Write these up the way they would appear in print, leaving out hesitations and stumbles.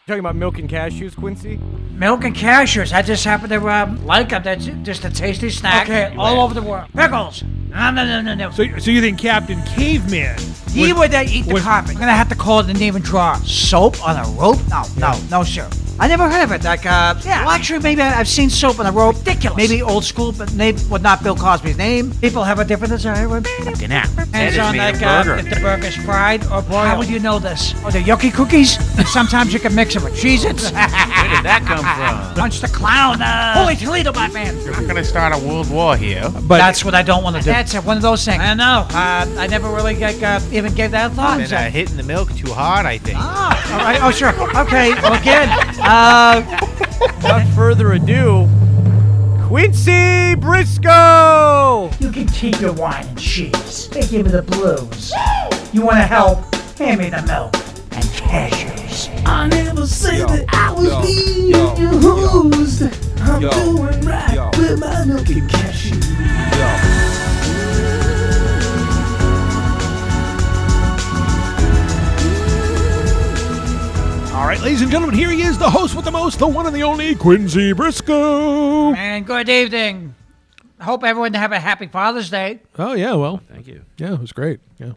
Talking about milk and cashews, Quincy? Milk and cashews. I just happen to like them. That's just a tasty snack. Okay, all over the world. Pickles. No. So you think Captain Caveman? He would eat the carpet. I'm gonna have to call it the name and draw. Soap on a rope? No, sir. I never heard of it. Like, Well, actually, maybe I've seen soap on a rope. Ridiculous. Maybe old school, but name would not Bill Cosby's name. People have a different desire. Captain App. Hands on, like, if the burger's fried or boiled. How would you know this? Oh, the yucky cookies? Sometimes you can mix them with Cheez-Its. Where did that come from? Punch the clown. Holy Toledo, my man. You're not gonna start a world war here. But that's what I don't want to do. That's one of those things. I know. I never really even gave that a thought. Been hitting the milk too hard, I think. All right. Oh, sure. Okay. Well, again, without further ado, Quincy Briscoe! You can keep your wine and cheese. They give me the blues. You want to help? Hand me the milk and cashews. I never said that I was being used. I'm doing right with my milk and cashews. all right, ladies and gentlemen, here he is, the host with the most, the one and the only Quincy Briscoe. And good evening. Hope everyone have a happy Father's Day. Oh yeah, well, Thank you. yeah, it was great. Yeah,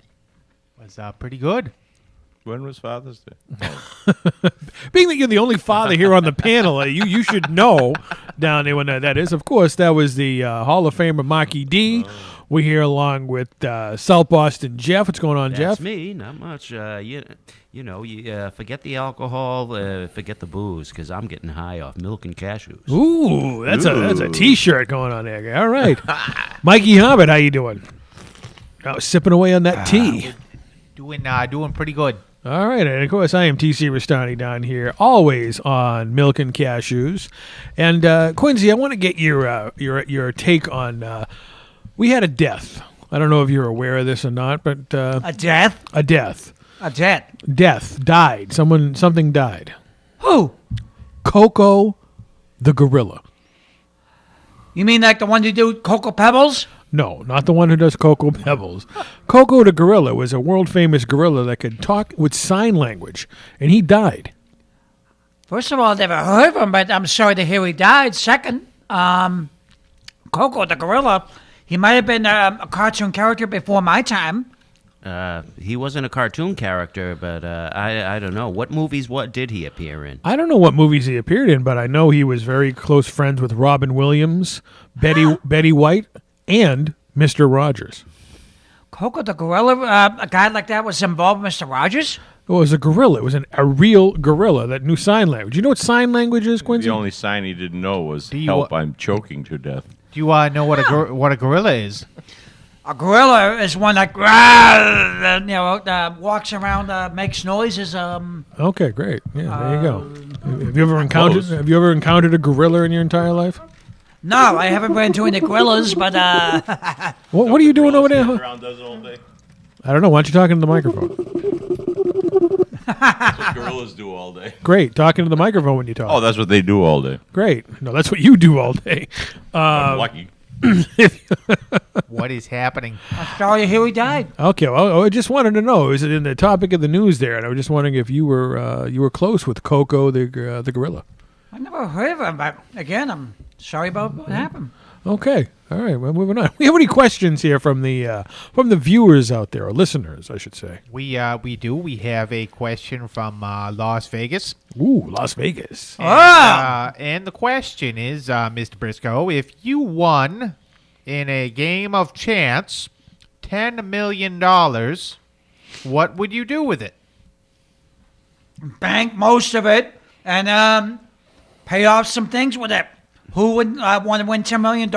Was pretty good. When was Father's Day? being that you're the only father here on the panel, you should know down there when that is. Of course, that was the Hall of Famer Marky D. We're here along with South Boston Jeff. What's going on, That's Jeff? me. Not much. You forget the alcohol, forget the booze, because I'm getting high off milk and cashews. Ooh, that's a T-shirt going on there. All right, Mikey Hobbit, how you doing? Oh, sipping away on that tea. Doing pretty good. All right, and of course I am TC Rastani down here, always on milk and cashews. And Quincy, I want to get your take on. We had a death. I don't know if you're aware of this or not, but A death? a death. A death. Death died. Something died. Who? Coco the gorilla. You mean like the one who do Cocoa Pebbles? No, not the one who does Cocoa Pebbles. Coco the gorilla was a world-famous gorilla that could talk with sign language, and he died. First of all, I never heard of him, but I'm sorry to hear he died. Second, Coco the gorilla, he might have been a cartoon character before my time. He wasn't a cartoon character, but I don't know. What movies did he appear in? I don't know what movies he appeared in, but I know he was very close friends with Robin Williams, Betty White, and Mr. Rogers. Coco the gorilla, a guy like that was involved with Mr. Rogers? It was a gorilla. It was a real gorilla that knew sign language. You know what sign language is, Quincy? The only sign he didn't know was help, I'm choking to death. Do you know what a gorilla is? A gorilla is one that walks around, makes noises. Okay, great. Yeah, there you go. Have you ever encountered a gorilla in your entire life? No, I haven't been to any gorillas, but What are you doing over there? Around does all day. I don't know. Why don't you talk into the microphone? That's what gorillas do all day. Great, talking to the microphone when you talk. Oh, that's what they do all day. Great. No, that's what you do all day. I'm lucky. What is happening? I'm sorry to hear he died. Okay, well, I just wanted to know, is it in the topic of the news there? And I was just wondering if you were close with Coco the gorilla. I never heard of him, but again, I'm sorry about what happened. Okay, all right. Well, moving on. We have any questions here from the viewers out there, or listeners, I should say? We do. We have a question from Las Vegas. Ooh, Las Vegas. And the question is, Mr. Briscoe, if you won in a game of chance $10 million, what would you do with it? Bank most of it and pay off some things with it. Who would want to win $10 million?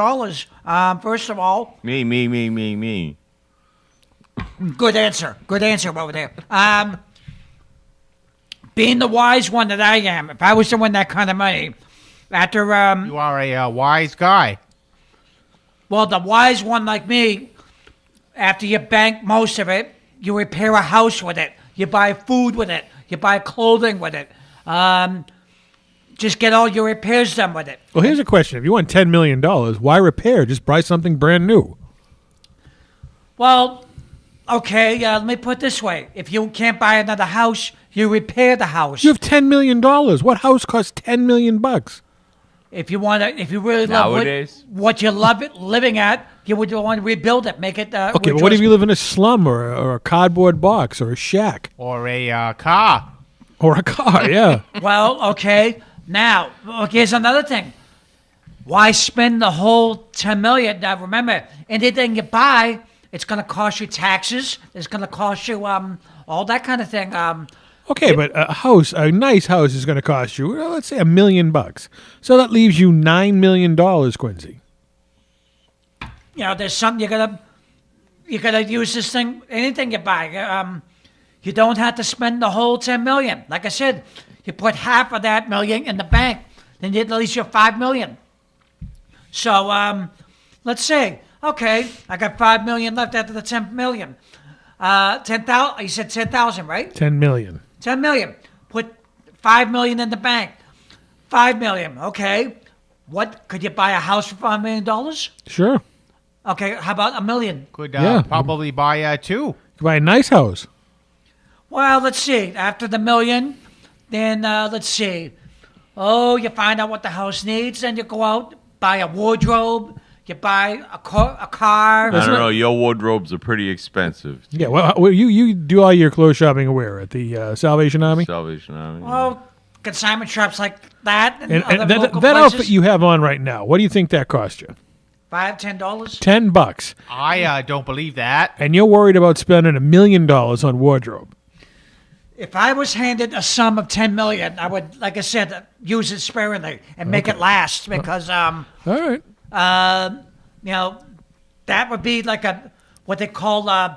First of all, Me. good answer over there. Being the wise one that I am, if I was to win that kind of money, after You are a wise guy. well, the wise one like me, after you bank most of it, you repair a house with it, you buy food with it, you buy clothing with it. Just get all your repairs done with it. Well, here's a question. If you want $10 million, why repair? Just buy something brand new. Well, Okay, let me put it this way. If you can't buy another house, you repair the house. You have $10 million. What house costs $10 million? If you really Nowadays? love what you love it living at, you would want to rebuild it, make it. Okay, but what if you live in a slum or a cardboard box or a shack Or a car. or a car? Yeah. Well, okay. Now, here's another thing. Why spend the whole $10 million? Now, remember, anything you buy, it's going to cost you taxes. It's going to cost you all that kind of thing. Okay, but a nice house is going to cost you, well, let's say $1 million. So that leaves you $9 million, Quincy. There's something you gotta use this thing. Anything you buy, you don't have to spend the whole $10 million. Like I said, you put half of that million in the bank, then at least you're $5 million. So let's say, okay, I got $5 million left after the $10 million. 10,000. You said 10,000, right? $10 million. 10 million. Put $5 million in the bank. $5 million. Okay. What could you buy a house for $5 million? Sure. Okay. How about $1 million? Could Yeah. probably buy 2. You buy a nice house. Well, let's see. After the $1 million, then let's see. Oh, you find out what the house needs, then you go out, buy a wardrobe. You buy a car. I don't know. Your wardrobes are pretty expensive. Yeah, well, you do all your clothes shopping where? At the Salvation Army? Salvation Army. Well, consignment shops like that and, And other that local that places. outfit you have on right now, what do you think that cost you? $5, $10. $10. I don't believe that. And you're worried about spending $1 million on wardrobe. If I was handed a sum of $10 million, I would, like I said, use it sparingly and make it last because, All right. that would be like what they call, as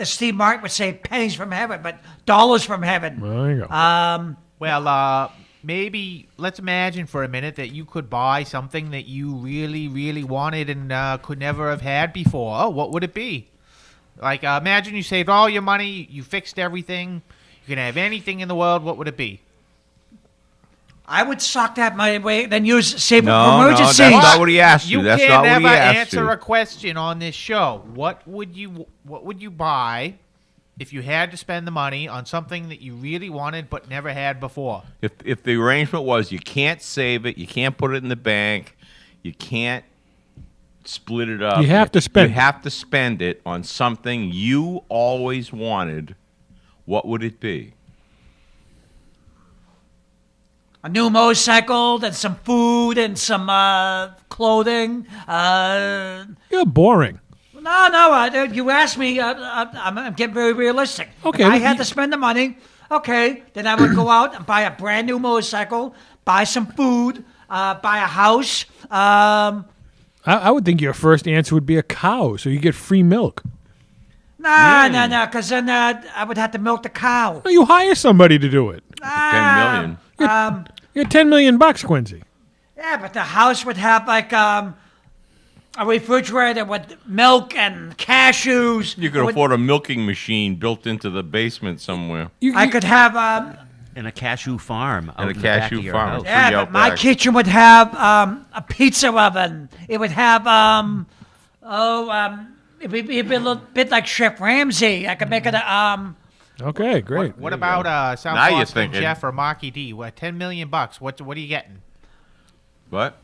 Steve Martin would say, pennies from heaven, but dollars from heaven. There you go. Well, maybe let's imagine for a minute that you could buy something that you really, really wanted and could never have had before. Oh, what would it be? Like, imagine you saved all your money, you fixed everything, you can have anything in the world. What would it be? I would sock that money away, then save it for No, emergencies. that's not what he asked you. You That's can't not what he ever asked answer you. a question on this show. What would you buy if you had to spend the money on something that you really wanted but never had before? If the arrangement was you can't save it, you can't put it in the bank, you can't split it up. You have to spend You it. have to spend it on something you always wanted. What would it be? A new motorcycle, then some food and some clothing. You're boring. No, you asked me. I'm getting very realistic. Okay, If I but had to spend the money, okay, then I would go out and buy a brand new motorcycle, buy some food, buy a house. I would think your first answer would be a cow, so you get free milk. No, because then I would have to milk the cow. No, you hire somebody to do it. 10 million. You're $10 million, Quincy. Yeah, but the house would have like a refrigerator with milk and cashews. You could afford a milking machine built into the basement somewhere. I could have In a cashew farm. Out And a in the back cashew of your farm. house. yeah, Free but my Outback. kitchen would have a pizza oven. It would have it would be a little bit like Chef Ramsay. I could make it a Okay, great. What about South Now you're Boston thinking. Jeff or Marky D? What, $10 million? What are you getting? What?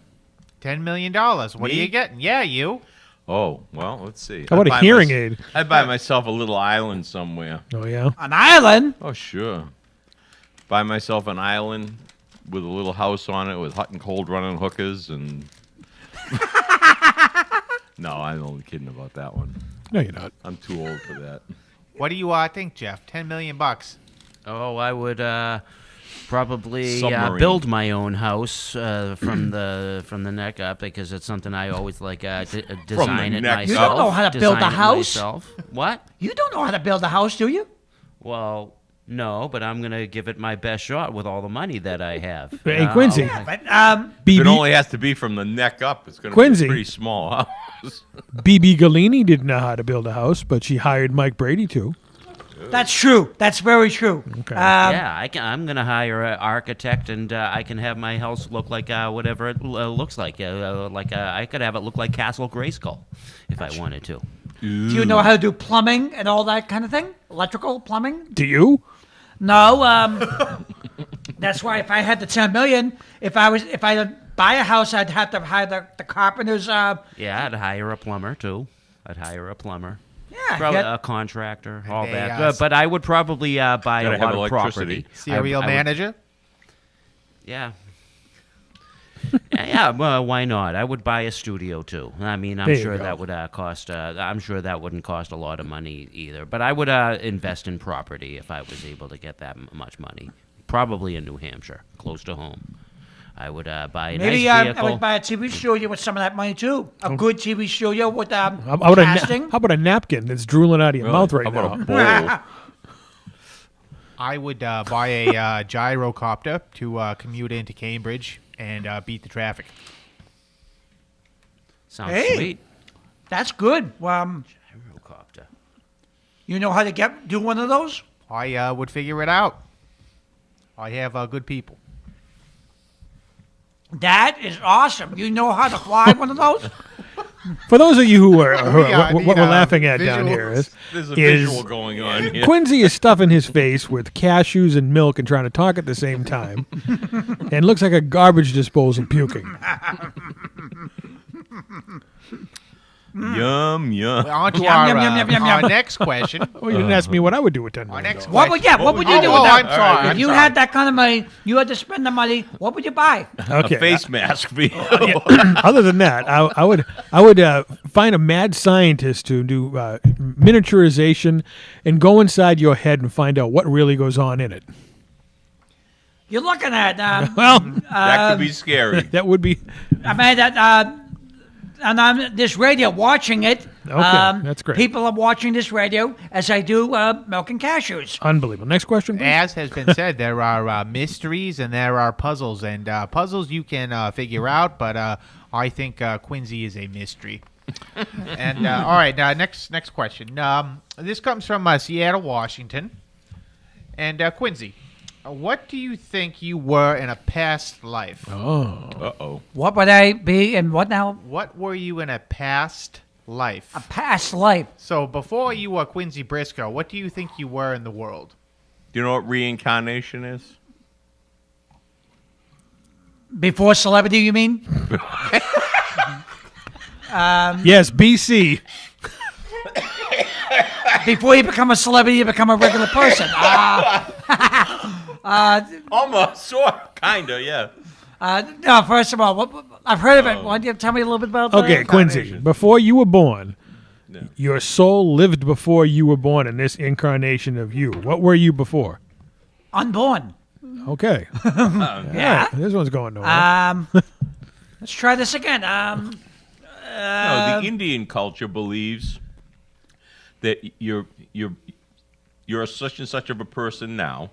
$10 million. What are Me? you getting? Yeah, you. Oh, well, let's see. How about a I'd buy hearing aid? I'd buy myself a little island somewhere. Oh, yeah? an island. Oh, sure. Buy myself an island with a little house on it with hot and cold running hookers and... No, I'm only kidding about that one. No, you're not. I'm too old for that. What do you think, Jeff? $10 million. Oh, I would probably Submarine. build my own house from the neck up because it's something I always like design it neck up. myself. You don't know how to build design a it house? myself. What? You don't know how to build a house, do you? Well, no, but I'm gonna give it my best shot with all the money that I have. Hey, Quincy. Yeah, but If it BB, only has to be from the neck up, it's going to Quincy. be a pretty small house. BB Galini didn't know how to build a house, but she hired Mike Brady to. that's true. That's very true. Okay. Yeah, I'm gonna hire an architect, and I can have my house look like whatever it looks like. I could have it look like Castle Grayskull if I wanted to. Do you know how to do plumbing and all that kind of thing? Electrical, plumbing? Do you? No. That's why if I had the 10 million, if I buy a house, I'd have to hire the carpenters. Yeah, I'd hire a plumber too. I'd hire a plumber. Yeah, Probably get- a contractor, all they, that. But I would probably buy Gotta a have lot of electricity. property. Serial I would- manager? Yeah. Yeah, well, why not? I would buy a studio too. I mean, I'm There you sure go. that would cost. I'm sure that wouldn't cost a lot of money either. But I would invest in property if I was able to get that much money. Probably in New Hampshire, close to home. I would buy a Maybe nice I vehicle. would buy a TV studio with some of that money too. A good TV studio with How about, casting. how about a napkin that's drooling out of your mouth right How about now? a bowl? I would buy a gyrocopter to commute into Cambridge and beat the traffic. Sounds Hey. sweet. That's good. Gyrocopter. You know how to do one of those? I would figure it out. I have good people. That is awesome. You know how to fly one of those? For those of you who are I what need, we're laughing at down visuals. here is There's a is visual going on here. Quincy is stuffing his face with cashews and milk and trying to talk at the same time, and looks like a garbage disposal puking. Yum, yum. On to Yum, our, yum, yum, yum, yum, our yum. next question. Well, you didn't ask me what I would do with $10 Our million. next What would question. what would you do Oh, with that? I'm sorry. If I'm you sorry. had that kind of money, you had to spend the money. What would you buy? Okay. A face mask for you. Other than that, I would find a mad scientist to do miniaturization and go inside your head and find out what really goes on in it. You're looking at Well, That could be scary. that would be I mean that and on this radio watching it. Okay, that's great. People are watching this radio as I do milk and cashews. unbelievable. Next question, please. As has been said, there are mysteries and there are puzzles. And puzzles you can figure out, but I think Quincy is a mystery. And all right, next question. This comes from Seattle, Washington. And Quincy, what do you think you were in a past life? Uh-oh. What would I be and what now? What were you in a past life? Past life. So before you were Quincy Briscoe, what do you think you were in the world? Do you know what reincarnation is? Before celebrity, you mean? Yes, BC. Before you become a celebrity, you become a regular person. Almost, sort of, kinda, yeah. No, first of all, I've heard of it. Why don't you tell me a little bit about Okay, that? Quincy. Before you were born, No. your soul lived before you were born in this incarnation of you. What were you before? Unborn. Okay. Yeah. This one's going nowhere. Let's try this again. No, the Indian culture believes that you're such and such of a person now,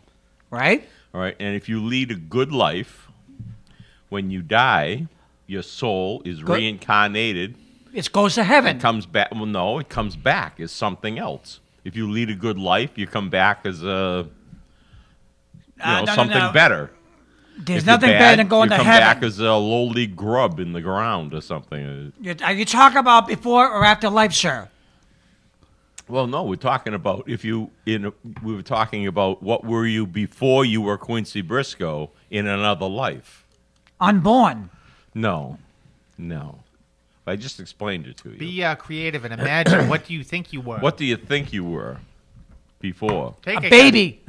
Right? all right? And if you lead a good life, when you die, your soul is Good. reincarnated. It goes to heaven. It comes back. Well, no, it comes back as something else. If you lead a good life, you come back as a something no. better. There's If you're nothing bad, better than going you to come back heaven. as a lowly grub in the ground or something. Are you talking about before or after life, sir? Well, no, we're talking about we were talking about what were you before you were Quincy Briscoe in another life. Unborn. No. I just explained it to you. Be creative and imagine what do you think you were. What do you think you were before? Take A baby.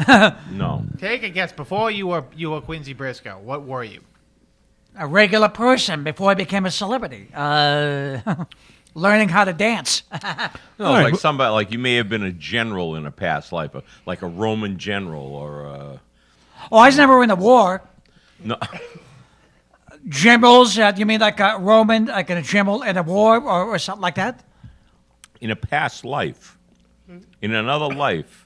No. Take a guess. Before you were Quincy Briscoe, what were you? A regular person before I became a celebrity. Learning how to dance. No, All right, like somebody like you may have been a general in a past life, like a Roman general or Oh, I was never in a war. no. Generals, you mean like a Roman, like a general in a war or something like that? In a past life, in another life.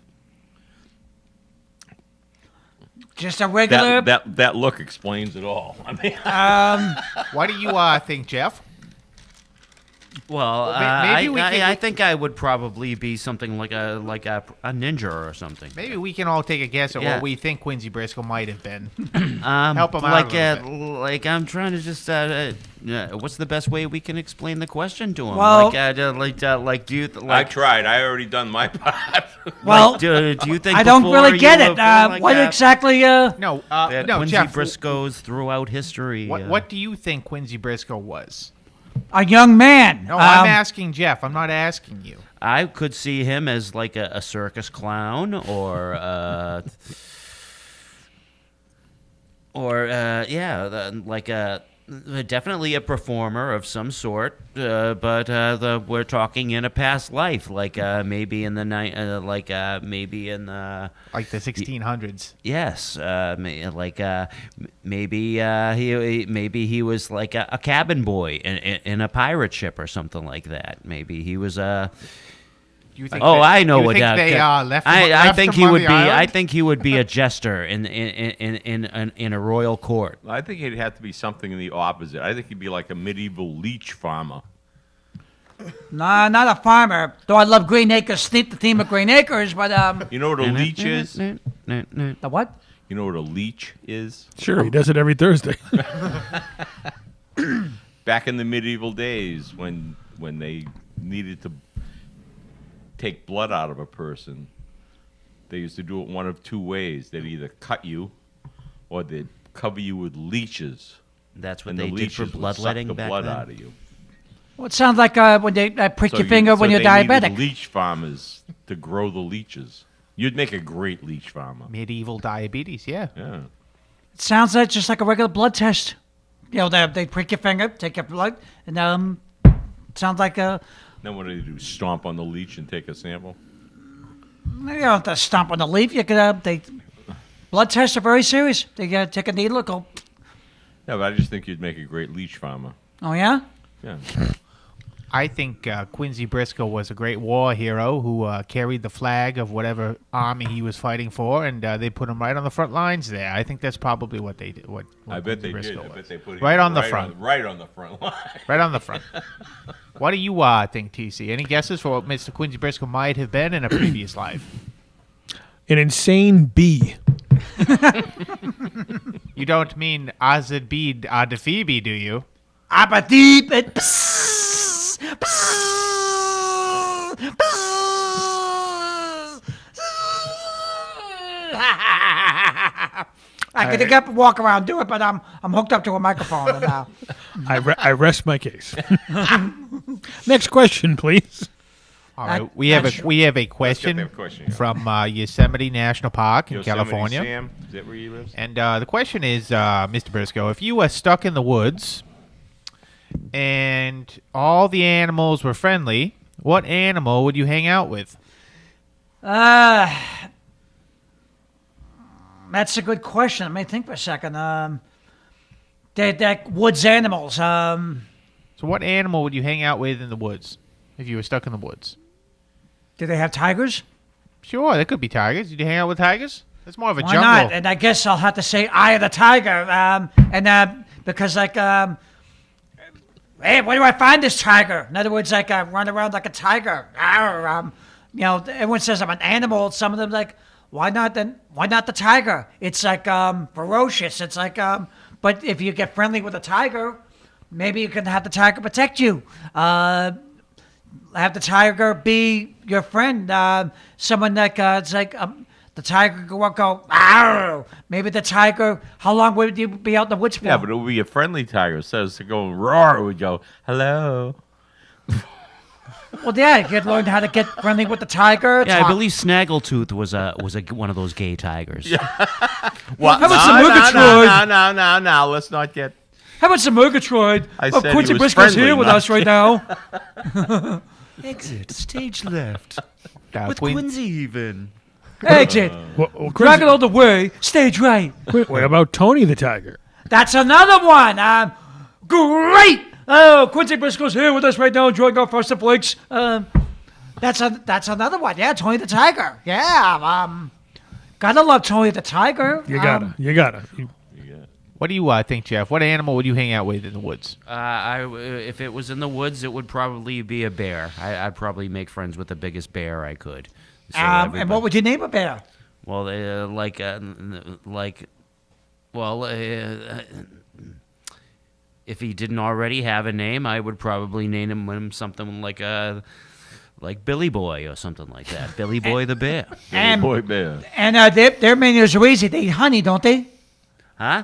Just a regular. That look explains it all. I mean, What do you think, Jeff? Well, maybe we can- I think I would probably be something like a ninja or something. Maybe we can all take a guess at Yeah. what we think Quincy Briscoe might have been. Help him out a little like I'm trying to just what's the best way we can explain the question to him? Well- do you I tried. I already done my part. Well, do you think I don't before really get you it. were like What that? exactly? No, That no, Quincy Jeff. Briscoes throughout history. What do you think Quincy Briscoe was? A young man. No, I'm asking Jeff. I'm not asking you. I could see him as like a circus clown or like definitely a performer of some sort, but we're talking in a past life, like maybe in the maybe in the Like the 1600s. yes, maybe he was like a cabin boy in a pirate ship or something like that. Maybe he was a. Do you think Oh, that- I know you what. think they left him, I left think him he on would the be. I island? think he would be a jester in a royal court. I think it'd have to be something in the opposite. I think he'd be like a medieval leech farmer. Nah, not a farmer. Though I love Green Acres, the theme of Green Acres, but You know what a leech is? the what? You know what a leech is? Sure, he does it every Thursday. Back in the medieval days, when they needed to take blood out of a person, they used to do it one of two ways. They'd either cut you, or they'd cover you with leeches. That's what And they the did for leeches would bloodletting suck the back blood then. out of you. Well, it sounds like when they prick So your finger when you're they needed diabetic. leech farmers to grow the leeches. You'd make a great leech farmer. Medieval diabetes, yeah. Yeah. It sounds like just like a regular blood test. You know, they prick your finger, take your blood, and it sounds like a. Then what do they do? Stomp on the leech and take a sample? You don't have to stomp on the leaf. You could blood tests are very serious. They take a needle, go. Yeah, but I just think you'd make a great leech farmer. Oh yeah. Yeah. I think Quincy Briscoe was a great war hero who carried the flag of whatever army he was fighting for, and they put him right on the front lines there. I think that's probably what they did. What I bet Quincy they Briscoe did. I was. bet they put him Right on the front. right on the front line. Right on the front. What do you think, TC? Any guesses for what Mr. Quincy Briscoe might have been in a previous life? An insane bee. You don't mean Azad Bede Adephibi, do you? Abadeep and I could get up and walk around, do it, but I'm hooked up to a microphone now. I rest my case. Next question, please. All right, we have a that question question. from Yosemite National Park in Yosemite California. Sam, is that where you live? And the question is, Mr. Briscoe, if you were stuck in the woods and all the animals were friendly, what animal would you hang out with? That's a good question. Let me think for a second. They're woods animals. So what animal would you hang out with in the woods if you were stuck in the woods? Do they have tigers? Sure, there could be tigers. Did you hang out with tigers? That's more of a Why jungle. not? And I guess I'll have to say Eye of the Tiger. Because hey, where do I find this tiger? In other words, like I run around like a tiger. Everyone says I'm an animal. Some of them like, why not the tiger? It's like ferocious. It's like but if you get friendly with a tiger, maybe you can have the tiger protect you. Have the tiger be your friend. Someone like it's like the tiger go up, go. Arr! Maybe the tiger. How long would you be out in the woods for? Yeah, but it would be a friendly tiger. So instead of going roar, it would go hello. Well, yeah, you could learn how to get friendly with the tiger. Yeah, I talk- believe Snaggletooth was one of those gay tigers. What? How about some Murgatroyd? No. Let's not get. How about some Murgatroyd? I Oh, said he Quincy was Briscoe's friendly, here with not us right now. Exit stage left With Quincy even. Exit. Well, Drag it all the way. Stage right. what about Tony the Tiger? That's another one. Great. Oh, Quincy Briscoe's here with us right now, enjoying our Frosted Flakes. That's another one. Yeah, Tony the Tiger. Yeah. Gotta love Tony the Tiger. You gotta. What do you think, Jeff? What animal would you hang out with in the woods? If it was in the woods, it would probably be a bear. I'd probably make friends with the biggest bear I could. So And what would you name a bear? Well, if he didn't already have a name, I would probably name him something like Billy Boy or something like that. Billy Boy the bear. And, Boy bear. and their menus are easy. They eat honey, don't they? Huh?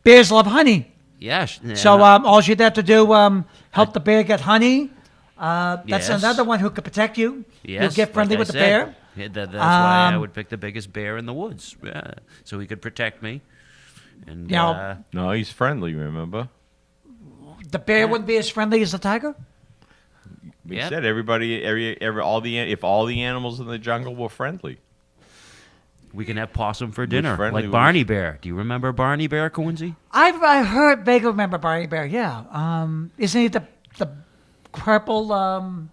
Bears love honey. Yes. So all you'd have to do, help the bear get honey. That's Yes. another one who could protect you. Yes, You'll get friendly like I with the said. bear. Yeah, that's why I would pick the biggest bear in the woods, so he could protect me. And Yeah. No, he's friendly. Remember, The bear wouldn't be as friendly as the tiger. we Yeah. said if all the animals in the jungle were friendly. we can have possum for dinner, friendly like with- Barney Bear. Do you remember Barney Bear, Quincy? I heard, vaguely remember Barney Bear. Yeah. Isn't he the purple?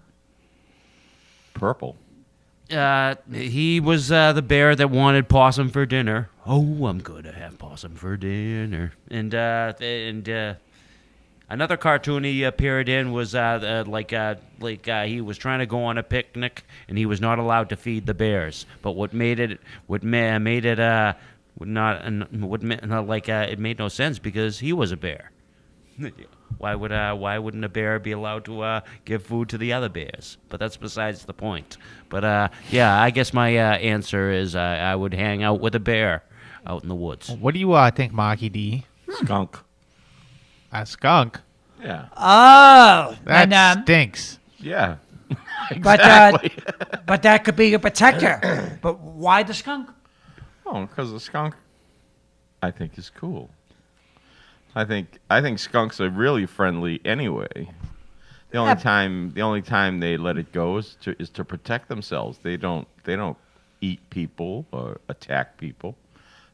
Purple. He was the bear that wanted possum for dinner. Oh, I'm gonna have possum for dinner. And another cartoon he appeared in was he was trying to go on a picnic and he was not allowed to feed the bears. But it made no sense because he was a bear. Why wouldn't a bear be allowed to give food to the other bears? But that's besides the point. But I guess my answer is I would hang out with a bear out in the woods. What do you think, Marky D? Skunk. A skunk? Yeah. Oh, That and, stinks. Yeah. but Exactly. but that could be your protector. But why the skunk? Oh, because the skunk, I think, is cool. I think skunks are really friendly anyway. The only time they let it go is to protect themselves. They don't eat people or attack people.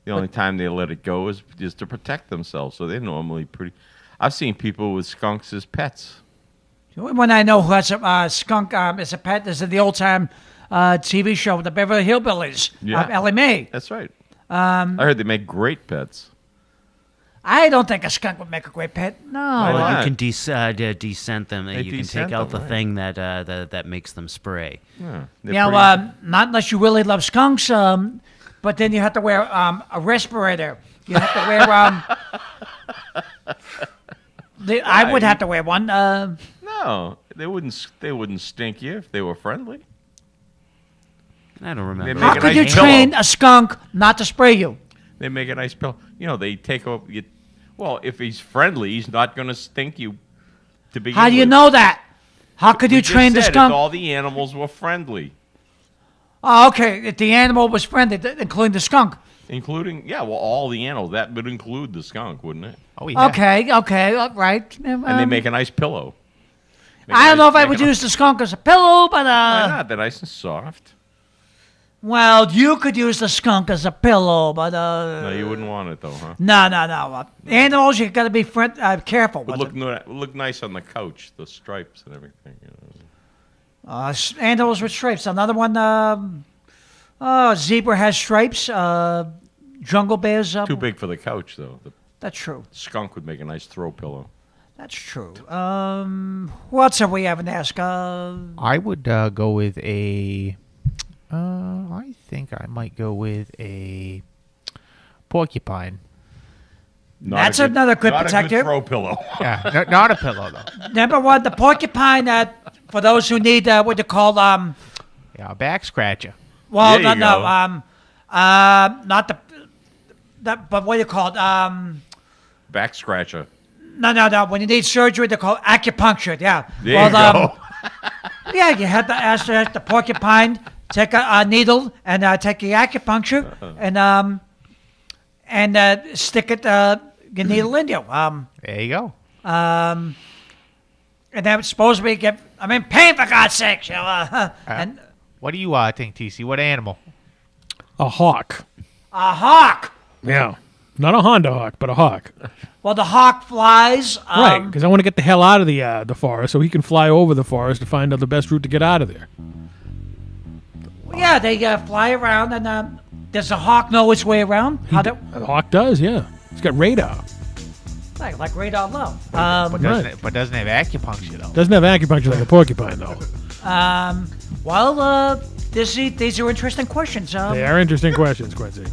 The only time they let it go is to protect themselves. So they're normally pretty. I've seen people with skunks as pets. When I know who has a skunk as a pet, this is the old time TV show, The Beverly Hillbillies. Yeah. Ellie Mae. That's right. I heard they make great pets. I don't think a skunk would make a great pet. No. Why Well, not? you can descent them. They You can descent take out the them, right. thing that makes them spray. Yeah, they're You know, pretty- not unless you really love skunks, but then you have to wear a respirator. You have to wear I would have to wear one. no, they wouldn't stink you if they were friendly. I don't remember. They How make a could nice you train pillow. a skunk not to spray you? They make a nice pillow. You know, they take over. Well, if he's friendly, he's not going to stink you. To begin How do you with. know that? How could We you just train the said skunk? If all the animals were friendly, Oh, okay. If the animal was friendly, including the skunk. including all the animals. That would include the skunk, wouldn't it? Oh, yeah. Okay, all right. And they make a nice pillow. Make I a don't know nice- if I make would a- use the skunk as a pillow, but Why not? They're nice and soft. well, you could use the skunk as a pillow, but No, you wouldn't want it though, huh? no. Animals, you got to be careful Would with look nice on the couch, the stripes and everything. You know. animals with stripes. Another one. Zebra has stripes. Jungle bears. Too big for the couch though. The That's true. skunk would make a nice throw pillow. That's true. What else have we haven't asked? I would go with a. I think I might go with a porcupine. That's another good not protector. A good throw pillow. Yeah, not a pillow though. Number one, the porcupine. For those who need what they call Yeah, a back scratcher. well, There you no, go. not but what do you call it? Back scratcher. No. When you need surgery, they call it acupuncture. Yeah. There you go. Yeah, you have to ask the porcupine, take a needle and take the acupuncture and stick it the needle in you. There you go. And that's supposed to be pain for God's sake. You know, and What do you think, TC? What animal? A hawk. a hawk. Yeah. Not a Honda hawk, but a hawk. Well, the hawk flies. Right, because I want to get the hell out of the forest so he can fly over the forest to find out the best route to get out of there. Yeah, they fly around, and does the hawk know its way around? The hawk does, yeah. He's got radar. Like radar low. But doesn't have acupuncture though. Doesn't have acupuncture like a porcupine, though. Well, these are interesting questions. They are interesting questions, Quincy.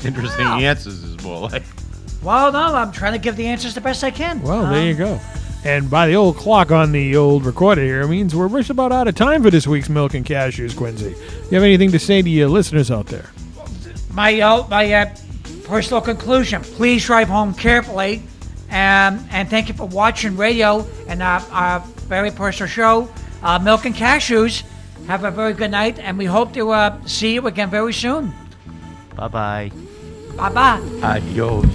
Interesting answers is more like. Well, no, I'm trying to give the answers the best I can. Well, there you go. And by the old clock on the old recorder here, it means we're just about out of time for this week's Milk and Cashews, Quincy. You have anything to say to your listeners out there? My personal conclusion: please drive home carefully, and thank you for watching radio and our very personal show, Milk and Cashews. Have a very good night, and we hope to see you again very soon. Bye-bye. Bye-bye. Adios.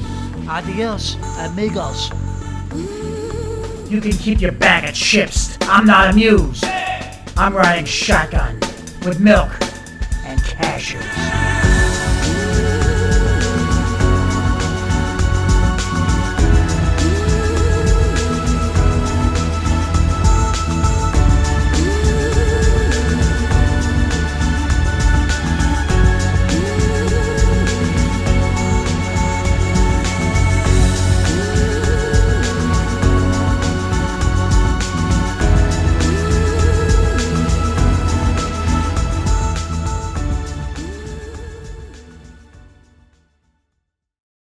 Adios, amigos. You can keep your bag of chips. I'm not amused. I'm riding shotgun with milk and cashews.